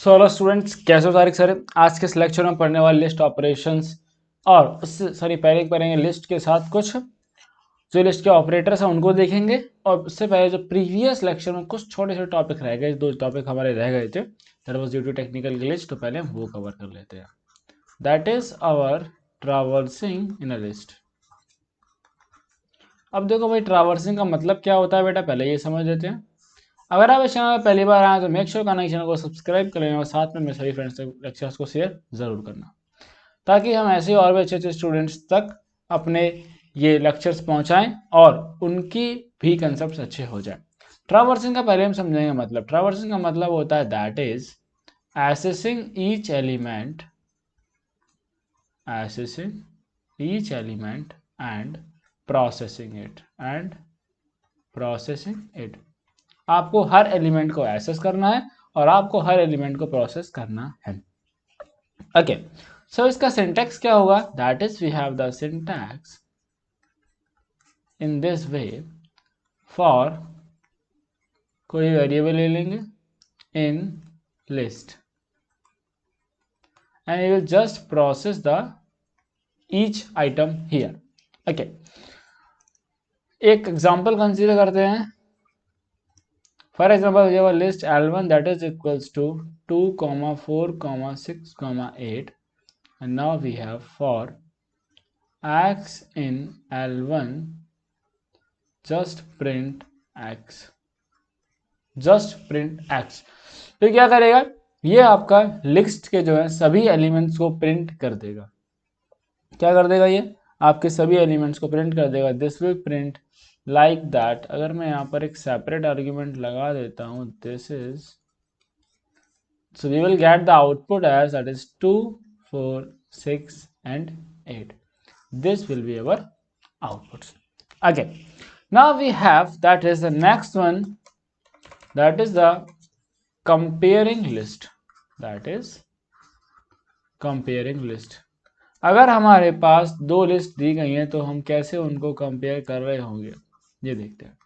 Hello students, कैसे हो Tariq sir. आज के इस लेक्चर में पढ़ने वाले लिस्ट ऑपरेशंस और उससे पहले पढ़ेंगे लिस्ट के साथ कुछ जो लिस्ट के ऑपरेटर्स हैं उनको देखेंगे। और उससे पहले जो प्रीवियस लेक्चर में कुछ छोटे छोटे टॉपिक रह गए, 2 टॉपिक हमारे रह गए थे, that was due to technical glitch, तो पहले हम वो कवर कर लेते हैं। That is our traversing in a list. अब देखो भाई, ट्रैवर्सिंग का मतलब क्या होता है बेटा, पहले ये समझ लेते हैं। अगर आप इस चैनल पर पहली बार आए तो मेक श्योर करना चैनल को सब्सक्राइब कर लेना और साथ में मेरे सभी फ्रेंड्स तक लेक्चर्स को शेयर जरूर करना, ताकि हम ऐसे और भी अच्छे अच्छे स्टूडेंट्स तक अपने ये लेक्चर्स पहुंचाएं और उनकी भी कंसेप्ट अच्छे हो जाए। ट्रैवर्सिंग का पहले हम समझेंगे मतलब। ट्रैवर्सिंग का मतलब होता है that is accessing each element and processing it। आपको हर एलिमेंट को एक्सेस करना है और आपको हर एलिमेंट को प्रोसेस करना है। ओके, सो इसका सिंटैक्स क्या होगा, that is we have the syntax in this way for, कोई वेरिएबल ले लेंगे in list and we will just process the each item here. Okay, एक एग्जांपल कंसीडर करते हैं। For example we have a list L1 that is equals to 2, 4, 6, 8 and now we have for x in L1 just print x, तो क्या करेगा, ये आपका list के जो है सभी एलिमेंट्स को प्रिंट कर देगा। क्या कर देगा, ये आपके सभी एलिमेंट्स को प्रिंट कर देगा। This will print like that. अगर मैं यहाँ पर एक सेपरेट आर्ग्यूमेंट लगा देता हूँ, this is, so we will get the output as that is 2, 4, 6 and 8. This will be our outputs. Okay, now we have, that is the next one, that is the comparing list, that is comparing list। अगर हमारे पास 2 list दी गई हैं तो हम कैसे उनको compare कर रहे होंगे, ये देखते हैं।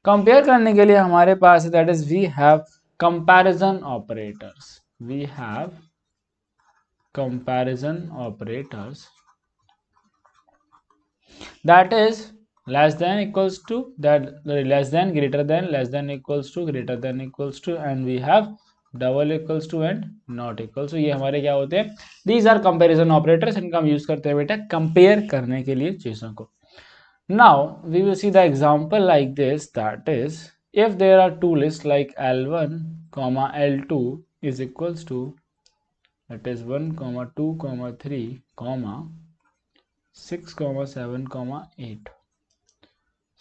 कंपेयर करने के लिए हमारे पास that is we have comparison operators, we have comparison operators, that is less than equals to, that less than, greater than, less than equals to, greater than equals to, and we have double equals to and not equals to. ये हमारे क्या होते हैं, these are comparison operators. इनका हम use करते हैं बेटा कंपेयर करने के लिए चीजों को। Now we will see the example like this, that is if there are 2 lists like L1, L2 is equals to, that is 1, 2, 3, 6, 7, 8।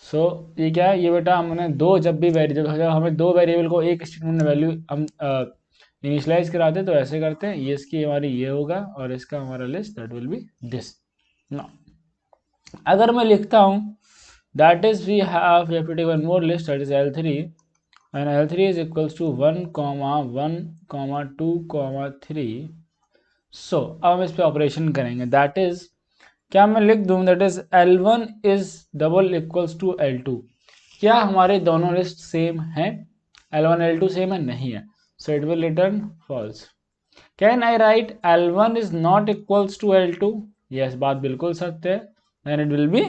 सो ये क्या है, ये बेटा हमने जब भी वेरिएबल, हमें 2 वेरिएबल को एक स्टेटमेंट में वैल्यू हम इनिशियलाइज कराते हैं तो ऐसे करते हैं। ये इसकी हमारी ये होगा और इसका हमारा list that will be this. Now अगर मैं लिखता हूँ that is we have to take one more list, that is L3 and L3 is equals to 1, 1, 2, 3। सो अब हम इस पे ऑपरेशन करेंगे, दैट इज क्या मैं लिख दूं, that is L1 is double equals to L2। क्या हमारे दोनों लिस्ट सेम है, L1 L2 सेम है, नहीं है, so it will return false. Can I write L1 is not equals to L2, yes, बात बिल्कुल सत्य है, then it will be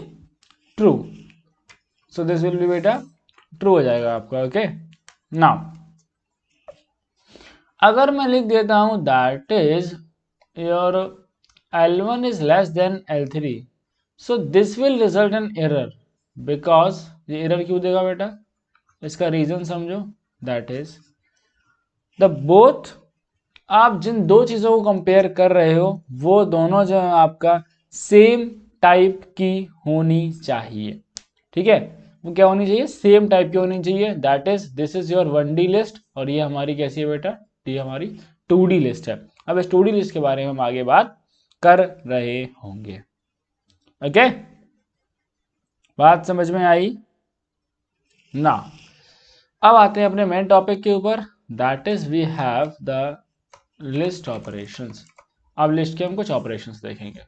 true. So this will be बेटा ट्रू हो जाएगा आपका। ओके, नाउ अगर मैं लिख देता हूं that is your L1 is less than L3, so this will result in error, because ये error क्यों देगा बेटा, इसका रीजन समझो, that is the both, आप जिन 2 चीजों को कंपेयर कर रहे हो वो दोनों जो है आपका सेम टाइप की होनी चाहिए। ठीक है, वो क्या होनी चाहिए, सेम टाइप की होनी चाहिए। That is this is your 1D list और ये हमारी कैसी है बेटा, ये हमारी 2D लिस्ट है। अब इस 2D लिस्ट के बारे में हम आगे बात कर रहे होंगे। ओके, बात समझ में आई ना। अब आते हैं अपने मेन टॉपिक के ऊपर, that is we have the list operations. अब लिस्ट के हम कुछ ऑपरेशंस देखेंगे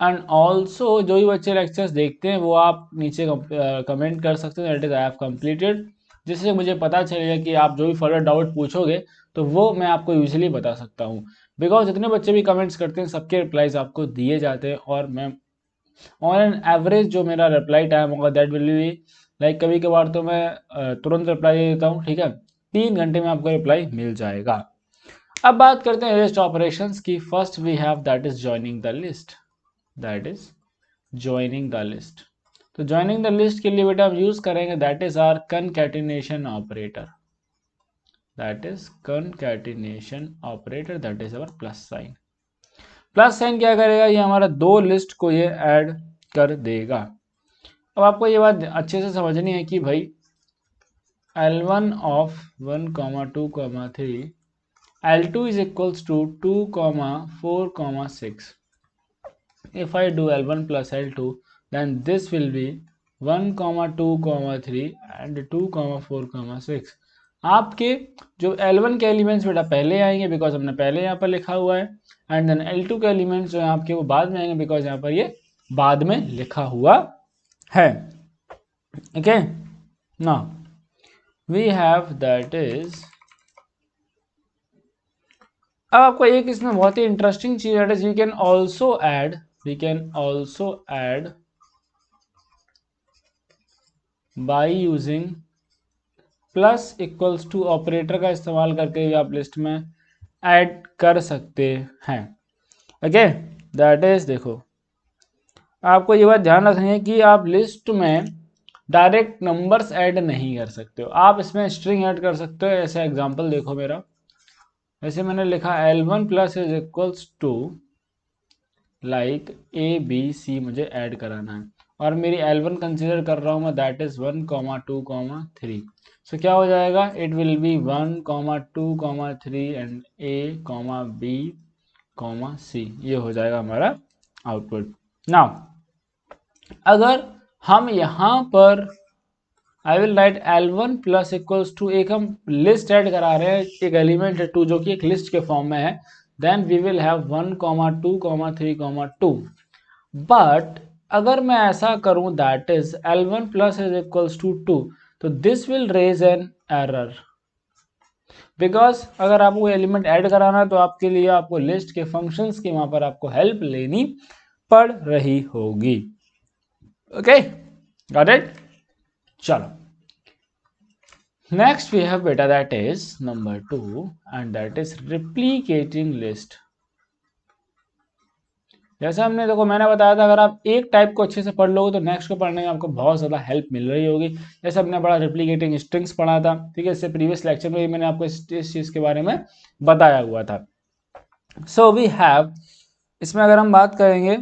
एंड ऑल्सो जो भी बच्चे लेक्चर्स देखते हैं वो आप नीचे कमेंट कर सकते हैं, that is I have completed जिससे मुझे पता चलेगा कि आप जो भी फर्दर डाउट पूछोगे तो वो मैं आपको यूजली बता सकता हूँ। बिकॉज जितने बच्चे भी कमेंट्स करते हैं सबके रिप्लाईज आपको दिए जाते हैं, और मैं ऑन एन एवरेज जो मेरा रिप्लाई टाइम होगा दैट विल बी लाइक, कभी कभार तो मैं तुरंत रिप्लाई दे देता हूँ, ठीक है, 3 घंटे में आपको रिप्लाई मिल जाएगा। अब बात करते हैं लिस्ट ऑपरेशंस की। First we have that is joining the list, that is joining the list. तो ज्वाइनिंग द लिस्ट के लिए बेटा हम यूज करेंगे that is our concatenation operator, that is concatenation operator, that is our plus sign. Plus sign क्या करेगा, ये हमारा दो लिस्ट को ये ऐड कर देगा। अब आपको ये बात अच्छे से समझनी है कि भाई L1 of 1, 2, 3, L2 is equals to 2, 4, 6. If I do L1 plus L2, then this will be 1, 2, 3 and 2, 4, 6. आपके जो L1 के एलिमेंट्स बेटा पहले आएंगे बिकॉज हमने पहले यहाँ पर लिखा हुआ है, एंड देन L2 के एलिमेंट्स जो है आपके वो बाद में आएंगे बिकॉज यहाँ पर ये बाद में लिखा हुआ है। Okay, now we have that is, अब आपको एक इसमें बहुत ही इंटरेस्टिंग चीज है, we can also add by using plus equals to operator का इस्तेमाल करके भी आप लिस्ट में ऐड कर सकते हैं। ओके, दैट इज, देखो आपको ये बात ध्यान रखनी है कि आप लिस्ट में डायरेक्ट नंबर्स ऐड नहीं कर सकते हो, आप इसमें स्ट्रिंग ऐड कर सकते हो। ऐसे एग्जांपल देखो मेरा, वैसे मैंने लिखा L1 plus is equals to like ABC मुझे ऐड कराना है, और मेरी L1 कंसीडर कर रहा हूँ मैं दैट इज 1, 2, 3। सो क्या हो जाएगा, it will B 1, 2, 3 and A, B, C, ये हो जाएगा हमारा आउटपुट। नाउ अगर हम यहाँ पर I will write L1 plus equals to, एक हम लिस्ट ऐड करा रहे हैं, एक एलिमेंट है 2 जो कि एक लिस्ट के फॉर्म में है, then we will have 1, 2, 3, 2। But अगर मैं ऐसा करूं that is L1 plus is equals to 2, तो this will raise an error, because अगर आपको एलिमेंट ऐड कराना है तो आपके लिए आपको लिस्ट के फंक्शंस की वहां पर आपको हेल्प लेनी पड़ रही होगी। Okay, got it. चलो, next we have beta that is number 2 and that is replicating list। जैसे हमने देखो मैंने बताया था अगर आप एक टाइप को अच्छे से पढ़ लोगे तो नेक्स्ट को पढ़ने में आपको बहुत ज़्यादा हेल्प मिल रही होगी। जैसे हमने बड़ा रिप्लिकेटिंग स्ट्रिंग्स पढ़ा था, ठीक है, इससे प्रीवियस लेक्चर में भी मैंने आपको इस चीज़ के बारे में बताया हुआ था। सो वी हैव, इसमें अगर हम बात करेंगे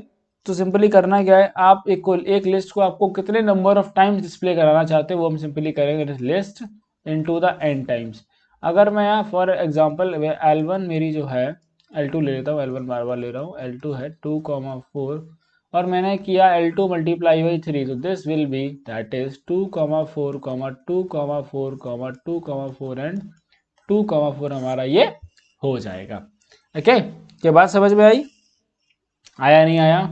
तो सिंपली करना क्या है, आप एक लिस्ट को आपको कितने नंबर ऑफ टाइम्स डिस्प्ले कराना चाहते हैं वो हम सिंपली करेंगे list into the n times. अगर मैं यहाँ फॉर एग्जांपल L1 मेरी जो है, L2 ले लेता हूँ, L1 बार बार ले रहा हूँ, L2 है 2, 4 और मैंने किया L2 मल्टीप्लाई बाई 3, तो this will be that is 2, 4, 2, 4, 2, 4 and 2, 4 हमारा ये हो जाएगा। ओके, क्या बात समझ में आई, आया नहीं आया?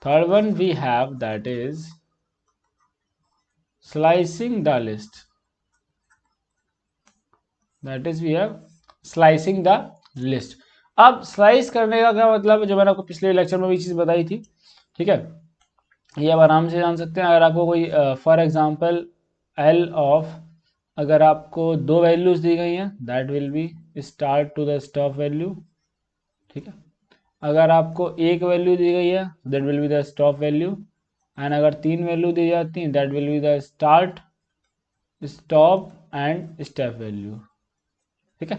Third one we have that is slicing the list, that is we have slicing the list। अब स्लाइस करने का क्या मतलब है, जो मैंने आपको पिछले लेक्चर में भी चीज बताई थी, ठीक है, ये आप आराम से जान सकते हैं। अगर आपको कोई फॉर एग्जांपल L ऑफ, अगर आपको 2 वैल्यूज दी गई हैं that will be start to the stop value, ठीक है। अगर आपको एक वैल्यू दी गई है that will be the stop value, and अगर 3 वैल्यू दी जाती हैं that will be the start, stop and step value, ठीक है।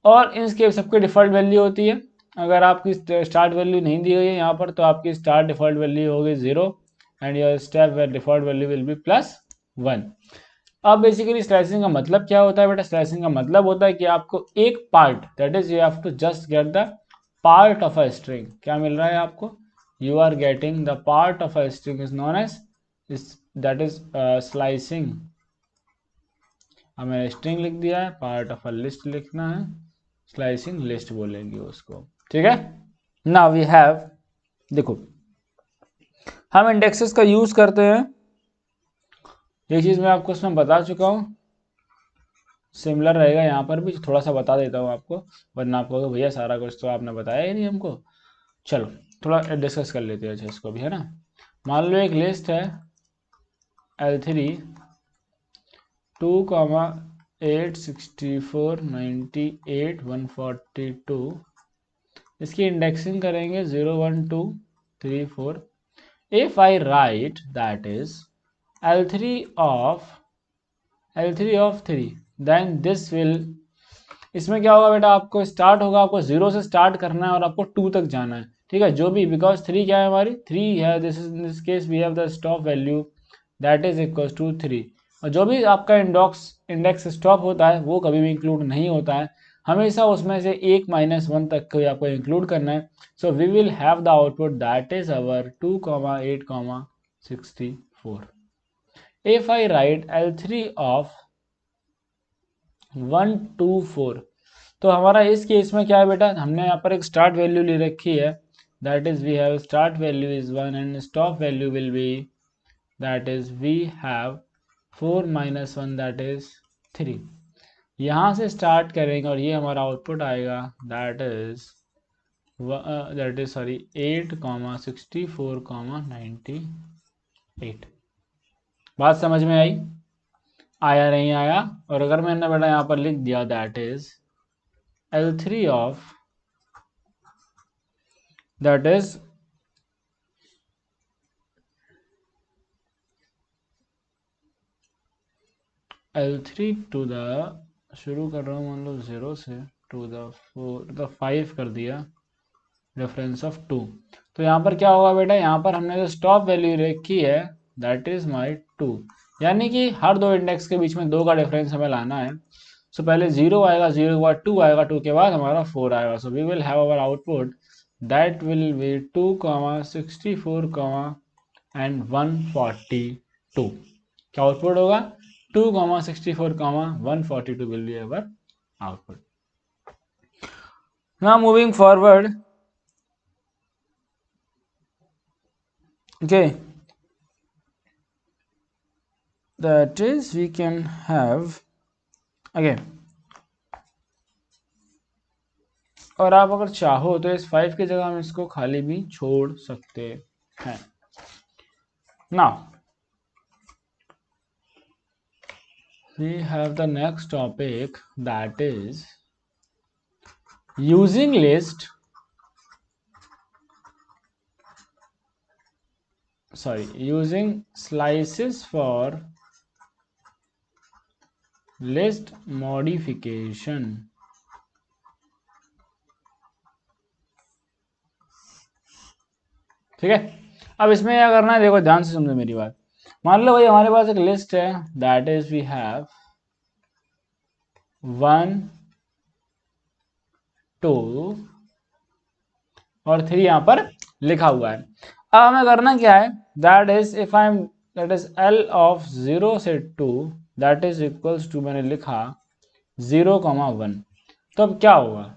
और इनके सबके डिफॉल्ट वैल्यू होती है। अगर आपकी स्टार्ट वैल्यू नहीं दी गई है यहाँ पर तो आपकी स्टार्ट डिफॉल्ट वैल्यू होगी 0 and your step default value will B +1। अब बेसिकली स्लाइसिंग का मतलब क्या होता है बेटा, स्लाइसिंग का मतलब होता है कि आपको एक part, that is you have to just get the part of a string. क्या मिल रहा है आपको, you are getting the part of a string is known as, that is slicing. हमें स्ट्रिंग लिख दिया है, पार्ट ऑफ अ लिस्ट लिखना है, स्लाइसिंग लिस्ट बोलेंगे उसको, ठीक है। नाउ वी हैव, देखो हम इंडेक्सेस का यूज करते हैं ये चीज़ मैं आपको उसमें बता चुका हूँ, सिमिलर रहेगा यहाँ पर भी, थोड़ा सा बता देता हूँ आपको, वरना आप कहोगे भैया सारा कुछ तो आपने बताया ही नहीं हमको। चलो थोड़ा डिस्कस कर लेते हैं अच्छा इसको भी, है ना। मान लो एक लिस्ट है L3 2,864,98,142, इसकी इंडेक्सिंग करेंगे 0 1 2 3 4। If I write that is L3 of L3 of 3, then this will, इसमें क्या होगा बेटा, आपको स्टार्ट होगा, आपको जीरो से स्टार्ट करना है और आपको टू तक जाना है, ठीक है। जो भी, बिकॉज थ्री क्या है हमारी, थ्री है, this is in this case we have the stop value that is equal to 3। और जो भी आपका इंडेक्स स्टॉप होता है वो कभी भी इंक्लूड नहीं होता है, हमेशा उसमें से एक -1 तक को आपको इंक्लूड करना है। So we will have the output that is our 2,8,64। If I write L3 of 1 2 4, तो हमारा इस केस में क्या है बेटा, हमने यहाँ पर एक स्टार्ट वैल्यू ले रखी है, that is we have start value is 1 and stop value will be, that is we have 4 - 1 that is 3। यहाँ से स्टार्ट करेंगे और ये हमारा आउटपुट आएगा दैट इज सॉरी 8,64,98। बात समझ में आई, आया नहीं आया? और अगर मैंने बेटा यहाँ पर लिख दिया that is L3 of, that is L3 to the, शुरू कर रहा हूँ मान लो 0 से, टू द 4 द 5 कर दिया, रेफरेंस ऑफ 2। तो यहाँ पर क्या होगा बेटा, यहाँ पर हमने जो स्टॉप वैल्यू रखी है दैट इज माई 2, यानी कि हर दो इंडेक्स के बीच में 2 का डिफरेंस हमें लाना है। सो पहले 0 आएगा, 0 के बाद 2 आएगा, 2 के बाद हमारा 4 आएगा। So we will have our output that will be 2,64, and 142। क्या आउटपुट होगा, 2,64, 142 will be our output. Now moving forward, okay, that is we can have again, और आप अगर चाहो तो इस 5 की जगह हम इसको खाली भी छोड़ सकते हैं। Now we have the next topic, that is using list, using slices for list modification। ठीक है, अब इसमें क्या करना है, देखो ध्यान से समझो मेरी बात। मान लो भाई हमारे पास एक लिस्ट है दैट इज वी हैव 1 2 और 3 यहाँ पर लिखा हुआ है। अब हमें करना क्या है, that is if I am, that is L of 0 से 2 दैट इज इक्वल्स टू, मैंने लिखा 0,1। तो अब क्या होगा,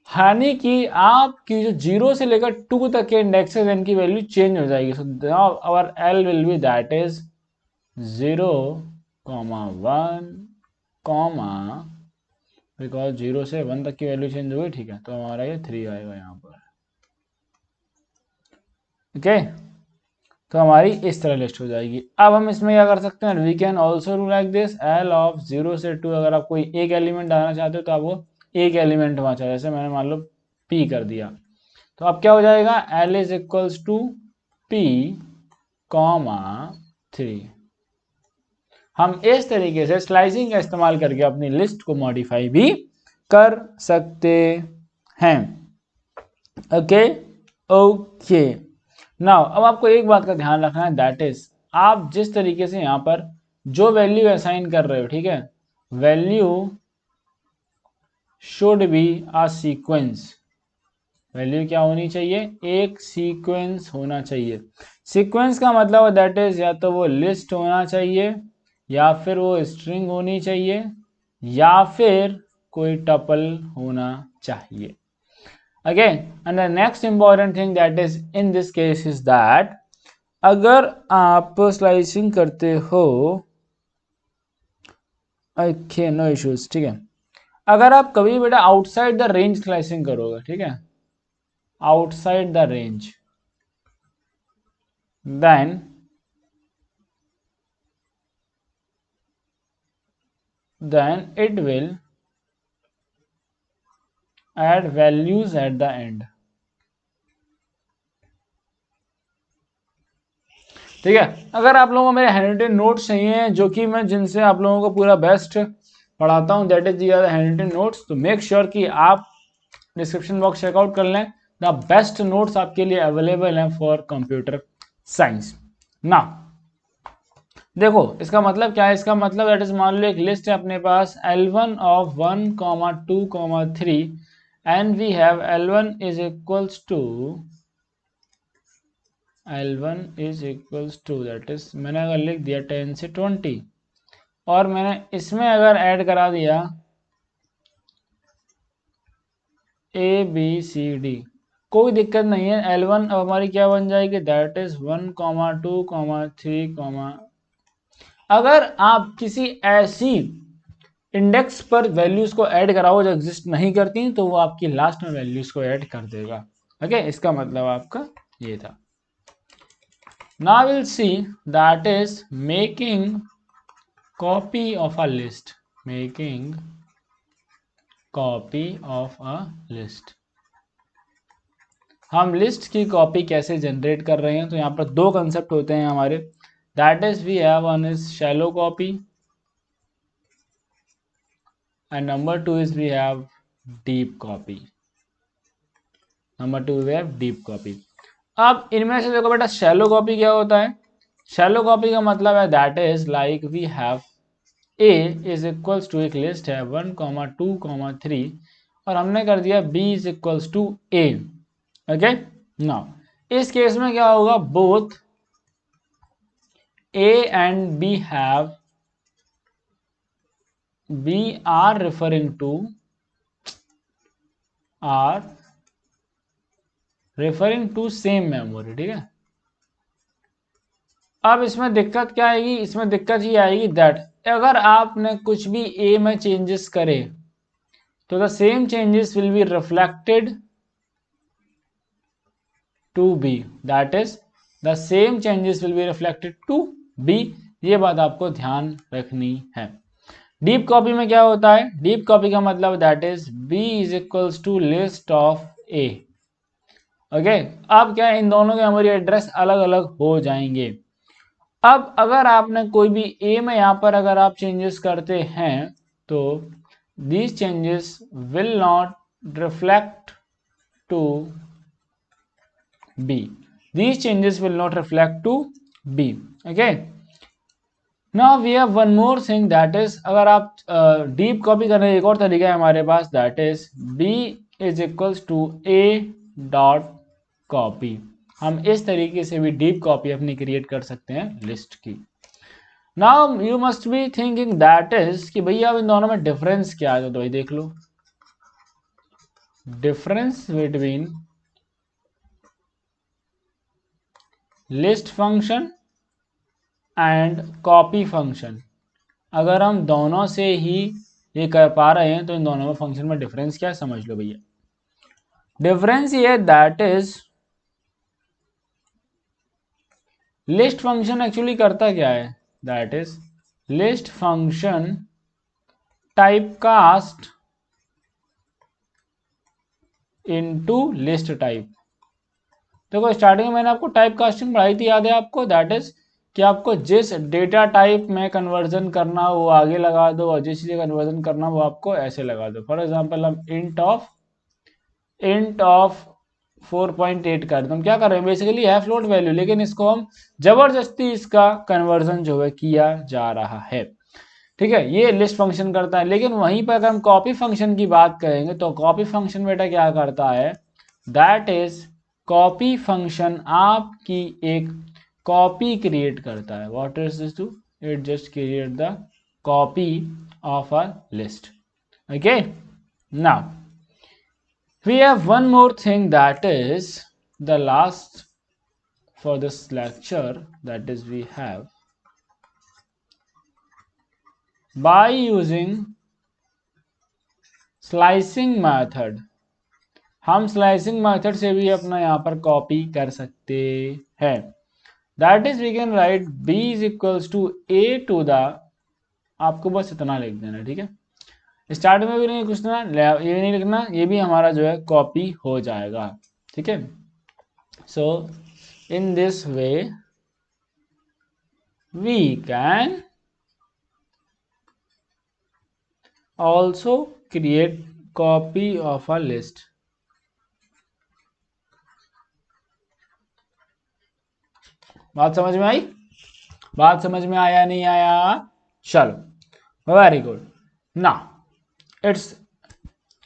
यानी कि आपकी जो 0 से लेकर 2 तक के इंडेक्सेस, इनकी वैल्यू चेंज हो जाएगी। So now our L will be that is 0,1, because 0 से 1 तक की वैल्यू चेंज होगी, ठीक है, तो हमारा ये 3 आएगा यहाँ पर। ओके, तो हमारी इस तरह लिस्ट हो जाएगी। अब हम इसमें क्या कर सकते हैं, we can also do like this, L of 0 से 2, अगर आप कोई एक एलिमेंट डालना चाहते हो तो आप वो एक एलिमेंट वहाँ चाहिए, जैसे मैंने मान लो P कर दिया, तो अब क्या हो जाएगा, L is equals to P, 3। हम इस तरीके से स्लाइसिंग का इस्तेमाल करके अपनी लिस्ट को मॉडिफाई भी कर सकते हैं। ओके ओके, नाउ अब आपको एक बात का ध्यान रखना है, दैट इज आप जिस तरीके से यहाँ पर जो वैल्यू असाइन कर रहे हो, ठीक है, value should be a sequence. Value क्या होनी चाहिए, एक सीक्वेंस होना चाहिए। सीक्वेंस का मतलब दैट इज या तो वो लिस्ट होना चाहिए, या फिर वो स्ट्रिंग होनी चाहिए, या फिर कोई टपल होना चाहिए। Again, and the next important thing that is in this case is that अगर आप स्लाइसिंग करते हो, ओके नो इश्यूज, ठीक है। अगर आप कभी बेटा आउटसाइड द रेंज स्लाइसिंग करोगे, ठीक है, outside the range, then it will add values at the end, ठीक है। अगर आप लोगों को मेरे हैंडरिटन नोट्स चाहिए जो कि मैं जिनसे आप लोगों को पूरा बेस्ट पढ़ाता हूं, that is the handwritten notes, तो मेक श्योर कि आप डिस्क्रिप्शन बॉक्स चेकआउट कर लें। द बेस्ट नोट्स आपके लिए अवेलेबल हैं फॉर कंप्यूटर साइंस ना। देखो इसका मतलब क्या है, इसका मतलब दैट इज मान लो एक लिस्ट है अपने पास L1 of 1, 2, 3 and we have L1 is equals to that is, मैंने अगर लिख दिया 10 से 20 और मैंने इसमें अगर ऐड करा दिया ABCD, कोई दिक्कत नहीं है। L1 अब हमारी क्या बन जाएगी, दैट इज 1, 2, 3, अगर आप किसी ऐसी इंडेक्स पर वैल्यूज को ऐड कराओ जो एग्जिस्ट नहीं करती तो वो आपकी लास्ट में वैल्यूज को ऐड कर देगा। ओके, इसका मतलब आपका ये था। Now will see that is making copy of a list, making copy of a list. हम लिस्ट की कॉपी कैसे जनरेट कर रहे हैं, तो यहाँ पर दो कंसेप्ट होते हैं हमारे, that is we have one is shallow copy and number 2 is we have deep copy, number 2 we have deep copy। अब इनमें से देखो बेटा शैलो कॉपी क्या होता है, शैलो कॉपी का मतलब है that is like we have A is equals to, एक लिस्ट है 1, 2, 3 और हमने कर दिया B is equals to A। Okay, now इस केस में क्या होगा, both A and B have, B are referring to same memory, ठीक है। अब इसमें दिक्कत क्या आएगी, इसमें दिक्कत ये आएगी दैट अगर आपने कुछ भी A में चेंजेस करे तो the same changes will be reflected to B, that is the same changes will be reflected to B। ये बात आपको ध्यान रखनी है। डीप कॉपी में क्या होता है, डीप कॉपी का मतलब that is B is equals to list of A। Okay, अब क्या है, इन दोनों के मेमोरी एड्रेस अलग अलग हो जाएंगे। अब अगर आपने कोई भी A में यहाँ पर अगर आप चेंजेस करते हैं तो these changes will not reflect to B, these changes will not reflect to B। okay, now we have one more thing that is, अगर आप डीप कॉपी करने का एक और तरीका है हमारे पास, that is B is equals to A dot copy। हम इस तरीके से भी डीप कॉपी अपनी क्रिएट कर सकते हैं लिस्ट की। Now you must be thinking that is कि भैया अब इन दोनों में डिफरेंस क्या है, तो भाई देख लो, difference between list function and copy function, अगर हम दोनों से ही ये कर पा रहे हैं तो इन दोनों में फंक्शन में डिफरेंस क्या है समझ लो भैया। डिफरेंस ये that is list function actually करता क्या है, that is list function typecast into list type. देखो स्टार्टिंग में मैंने आपको टाइप कास्टिंग पढ़ाई थी, याद है आपको, दैट इज कि आपको जिस डेटा टाइप में कन्वर्जन करना हो वो आगे लगा दो और जिस चीज़ कन्वर्जन करना वो आपको ऐसे लगा दो। फॉर एग्जांपल हम इंट ऑफ 4.8 कर दो, हम क्या कर रहे हैं बेसिकली है फ्लोट वैल्यू, लेकिन इसको हम जबरदस्ती इसका कन्वर्जन जो है किया जा रहा है, ठीक है। ये लिस्ट फंक्शन करता है। लेकिन वहीं पर अगर हम कॉपी फंक्शन की बात करेंगे तो कॉपी फंक्शन बेटा क्या करता है, दैट इज कॉपी फंक्शन आपकी एक कॉपी क्रिएट करता है। What is this do, it just create the copy of a list. Okay, now we have one more thing that is the last for this lecture, that is we have by using slicing method, हम slicing method से भी अपना यहाँ पर copy कर सकते हैं। That is we can write b is equals to a to the, आपको बस इतना लिख देना, ठीक है, स्टार्ट में भी नहीं कुछ ना, ये नहीं लिखना, ये भी हमारा जो है कॉपी हो जाएगा, ठीक है। So in this way we can also create copy of a list. बात समझ में आई? बात समझ में आया नहीं आया? चलो, very good. Now it's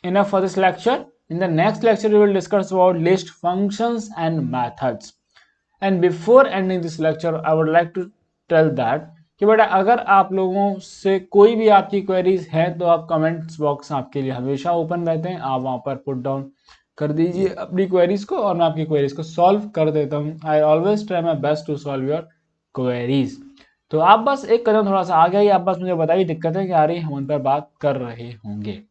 enough for this lecture. In the next lecture, we will discuss about list functions and methods. And before ending this lecture, I would like to tell that कि बेटा अगर आप लोगों से कोई भी आपकी queries है तो आप कमेंट्स बॉक्स आपके लिए हमेशा ओपन रहते हैं, आप वहां पर पुट डाउन कर दीजिए अपनी क्वेरीज को और मैं आपकी क्वेरीज को सॉल्व कर देता हूँ। I always try my best to solve your queries. तो आप बस एक कदम थोड़ा सा आगे ही, आप बस मुझे बताइए दिक्कत है कि आ रही, हम उन पर बात कर रहे होंगे।